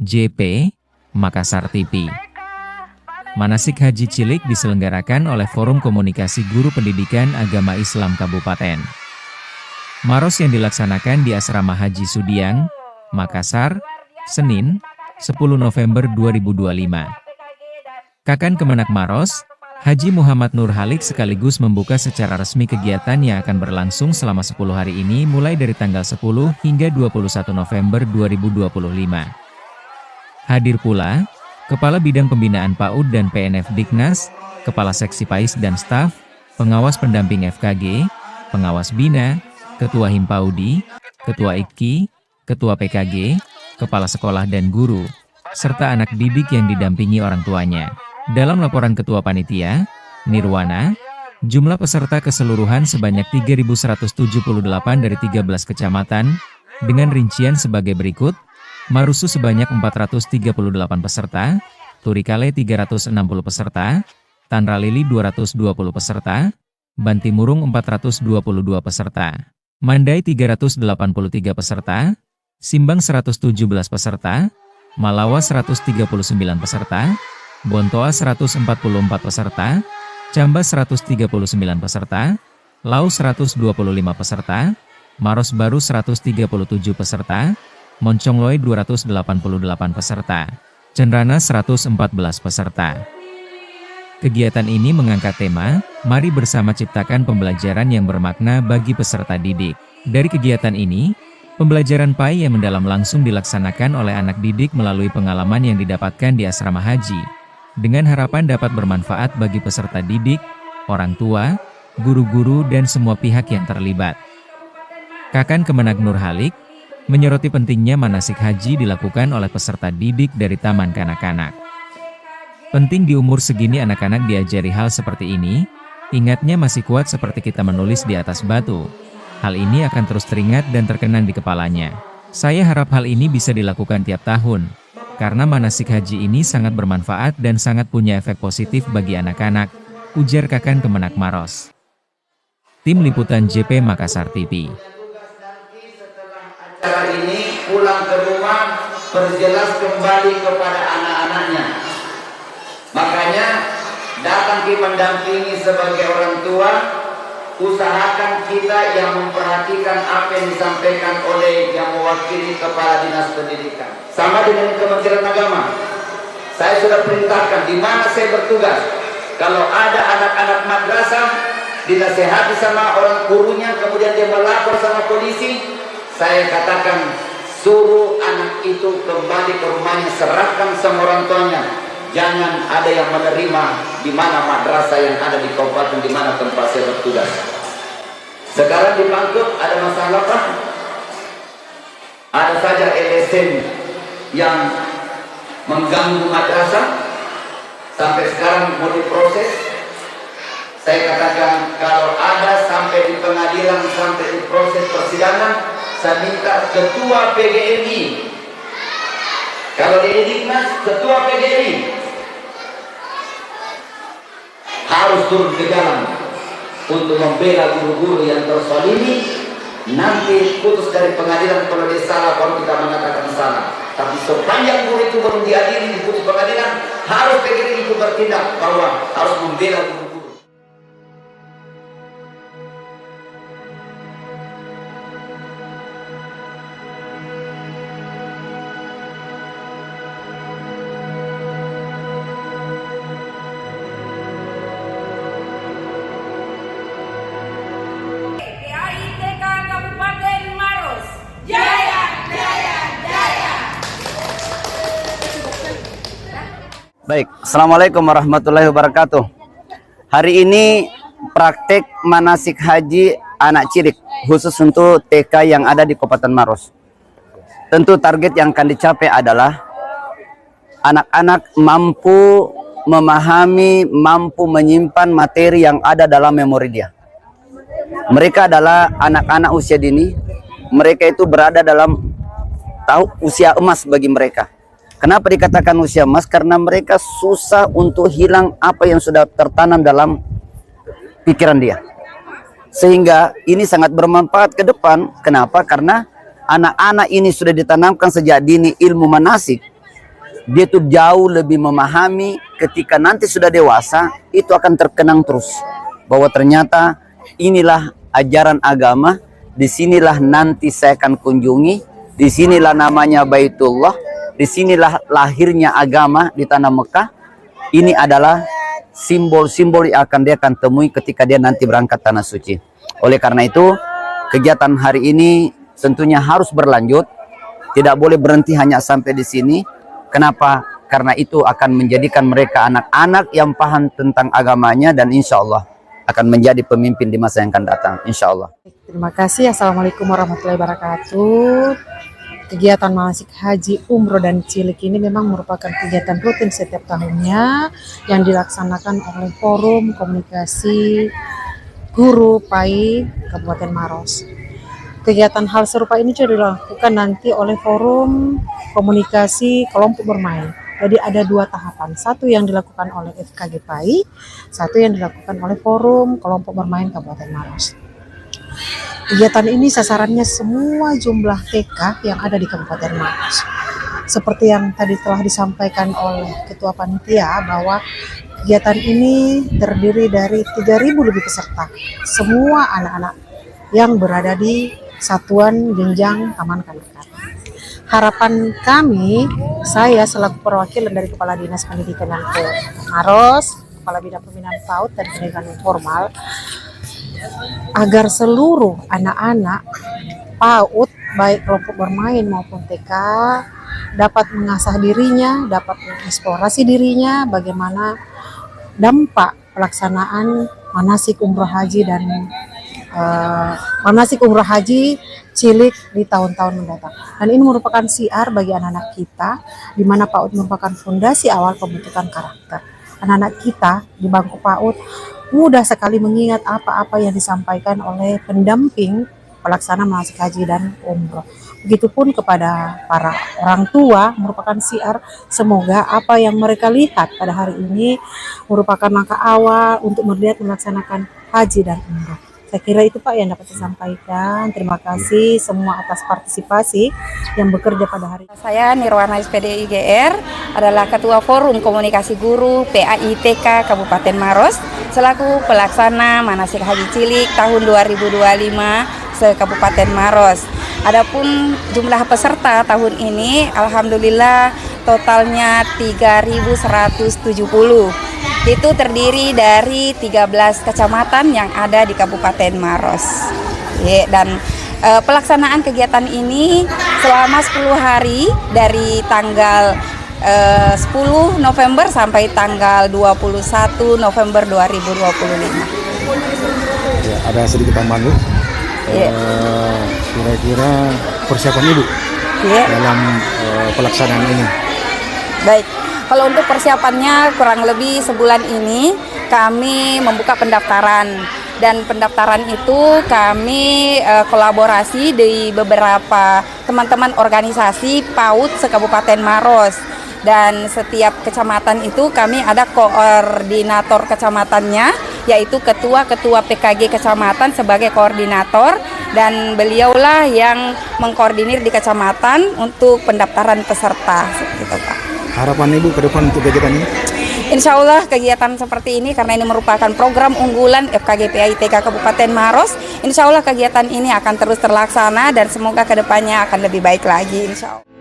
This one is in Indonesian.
JP, Makassar TV. Manasik Haji Cilik diselenggarakan oleh Forum Komunikasi Guru Pendidikan Agama Islam Kabupaten Maros yang dilaksanakan di Asrama Haji Sudiang, Makassar, Senin, 10 November 2025. Kakan Kemenak Maros, Haji Muhammad Nur Halik sekaligus membuka secara resmi kegiatan yang akan berlangsung selama 10 hari ini mulai dari tanggal 10 hingga 21 November 2025. Hadir pula, Kepala Bidang Pembinaan PAUD dan PNF Diknas, Kepala Seksi PAIS dan Staf, Pengawas Pendamping FKG, Pengawas Bina, Ketua Himpaudi, Ketua IKI, Ketua PKG, Kepala Sekolah dan Guru, serta anak didik yang didampingi orang tuanya. Dalam laporan Ketua Panitia, Nirwana, jumlah peserta keseluruhan sebanyak 3.178 dari 13 kecamatan, dengan rincian sebagai berikut: Marusu sebanyak 438 peserta, Turikale 360 peserta, Tanralili 220 peserta, Bantimurung 422 peserta, Mandai 383 peserta, Simbang 117 peserta, Malawa 139 peserta, Bontoa 144 peserta, Cambas 139 peserta, Lau 125 peserta, Maros Baru 137 peserta, Moncongloe 288 peserta, Cenrana 114 peserta. Kegiatan ini mengangkat tema, mari bersama ciptakan pembelajaran yang bermakna bagi peserta didik. Dari kegiatan ini, pembelajaran PAI yang mendalam langsung dilaksanakan oleh anak didik melalui pengalaman yang didapatkan di asrama haji, dengan harapan dapat bermanfaat bagi peserta didik, orang tua, guru-guru dan semua pihak yang terlibat. Kakan Kemenak Nur Halik menyoroti pentingnya manasik haji dilakukan oleh peserta didik dari taman kanak-kanak. Penting di umur segini anak-anak diajari hal seperti ini, ingatnya masih kuat seperti kita menulis di atas batu. Hal ini akan terus teringat dan terkenang di kepalanya. Saya harap hal ini bisa dilakukan tiap tahun, karena manasik haji ini sangat bermanfaat dan sangat punya efek positif bagi anak-anak, ujar Kakan Kemenak Maros. Tim Liputan JP Makassar TV. Acara ini pulang ke rumah perjelas kembali kepada anak-anaknya. Makanya datang ke mendampingi sebagai orang tua, usahakan kita yang memperhatikan apa yang disampaikan oleh yang mewakili Kepala Dinas Pendidikan. Sama dengan Kementerian Agama, saya sudah perintahkan di mana saya bertugas. Kalau ada anak-anak madrasah dinasehati sama orang gurunya, kemudian dia melapor sama polisi, saya katakan suruh anak itu kembali ke rumahnya, serahkan sama orang tuanya. Jangan ada yang menerima di mana madrasah yang ada di kabupaten di mana tempat saya bertugas. Sekarang di Pangkep ada masalah apa? Ada saja LSM yang mengganggu madrasah, sampai sekarang mau diproses. Saya katakan kalau ada sampai di pengadilan, sampai di proses persidangan, saya minta ketua PGRI, kalau di Diknas ketua PGRI harus turun ke jalan untuk membela guru-guru yang terzalimi. Nanti putus dari pengadilan, kalau dia salah baru kita mengatakan salah. Tapi sepanjang guru itu belum diadili di putus pengadilan, harus PGRI itu bertindak bahwa harus membela guru. Baik, Assalamualaikum warahmatullahi wabarakatuh. Hari ini praktek manasik haji anak cilik khusus untuk TK yang ada di Kabupaten Maros. Tentu target yang akan dicapai adalah anak-anak mampu memahami, mampu menyimpan materi yang ada dalam memori dia. Mereka adalah anak-anak usia dini, mereka itu berada dalam usia emas bagi mereka. Kenapa dikatakan usia emas? Karena mereka susah untuk hilang apa yang sudah tertanam dalam pikiran dia. Sehingga ini sangat bermanfaat ke depan. Kenapa? Karena anak-anak ini sudah ditanamkan sejak dini ilmu manasik. dia tuh jauh lebih memahami ketika nanti sudah dewasa, itu akan terkenang terus. Bahwa ternyata inilah ajaran agama, disinilah nanti saya akan kunjungi, disinilah namanya Baitullah, disinilah lahirnya agama di tanah Mekah. Ini adalah simbol-simbol yang dia akan temui ketika dia nanti berangkat tanah suci. Oleh karena itu, kegiatan hari ini tentunya harus berlanjut, tidak boleh berhenti hanya sampai di sini. Kenapa? Karena itu akan menjadikan mereka anak-anak yang paham tentang agamanya dan insya Allah akan menjadi pemimpin di masa yang akan datang. Insya Allah. Terima kasih. Assalamualaikum warahmatullahi wabarakatuh. Kegiatan manasik haji, umroh, dan cilik ini memang merupakan kegiatan rutin setiap tahunnya yang dilaksanakan oleh Forum Komunikasi Guru PAI Kabupaten Maros. Kegiatan hal serupa ini juga dilakukan nanti oleh Forum Komunikasi Kelompok Bermain. Jadi ada 2 tahapan, satu yang dilakukan oleh FKG PAI, satu yang dilakukan oleh Forum Kelompok Bermain Kabupaten Maros. Kegiatan ini sasarannya semua jumlah TK yang ada di Kabupaten Maros. Seperti yang tadi telah disampaikan oleh Ketua Panitia bahwa kegiatan ini terdiri dari 3.000 lebih peserta, semua anak-anak yang berada di Satuan Jenjang Taman Kanak-kanak. Harapan kami, saya selaku perwakilan dari Kepala Dinas Pendidikan yang ke Maros, Kepala Bidang Pembinaan PAUD dan Pendidikan Formal, agar seluruh anak-anak PAUD, baik kelompok bermain maupun TK, dapat mengasah dirinya, dapat mengeksplorasi dirinya, bagaimana dampak pelaksanaan manasik umroh haji dan manasik umroh haji cilik di tahun-tahun mendatang. Dan ini merupakan siar bagi anak-anak kita, di mana PAUD merupakan fondasi awal pembentukan karakter. Anak-anak kita di bangku PAUD mudah sekali mengingat apa-apa yang disampaikan oleh pendamping pelaksana manasik haji dan umroh. Begitupun kepada para orang tua merupakan siar, semoga apa yang mereka lihat pada hari ini merupakan langkah awal untuk melaksanakan haji dan umroh. Saya kira itu Pak yang dapat saya sampaikan. Terima kasih semua atas partisipasi yang bekerja pada hari ini. Saya Nirwana SPD IGR, adalah Ketua Forum Komunikasi Guru PAI TK Kabupaten Maros, selaku pelaksana manasik haji cilik tahun 2025 se-Kabupaten Maros. Adapun jumlah peserta tahun ini, alhamdulillah totalnya 3.170. Itu terdiri dari 13 kecamatan yang ada di Kabupaten Maros. Dan pelaksanaan kegiatan ini selama 10 hari dari tanggal 10 November sampai tanggal 21 November 2025. Ya, ada sedikit tambahan Bu. Kira-kira persiapan Ibu dalam pelaksanaan ini. Baik. Kalau untuk persiapannya kurang lebih sebulan ini kami membuka pendaftaran, dan pendaftaran itu kami kolaborasi di beberapa teman-teman organisasi PAUD se-Kabupaten Maros, dan setiap kecamatan itu kami ada koordinator kecamatannya, yaitu ketua-ketua PKG kecamatan sebagai koordinator, dan beliaulah yang mengkoordinir di kecamatan untuk pendaftaran peserta, gitu Pak. Harapan Ibu ke depan untuk kegiatan ini? Insya Allah kegiatan seperti ini, karena ini merupakan program unggulan FKG PAI TK Kabupaten Maros, insya Allah kegiatan ini akan terus terlaksana dan semoga kedepannya akan lebih baik lagi, insya Allah.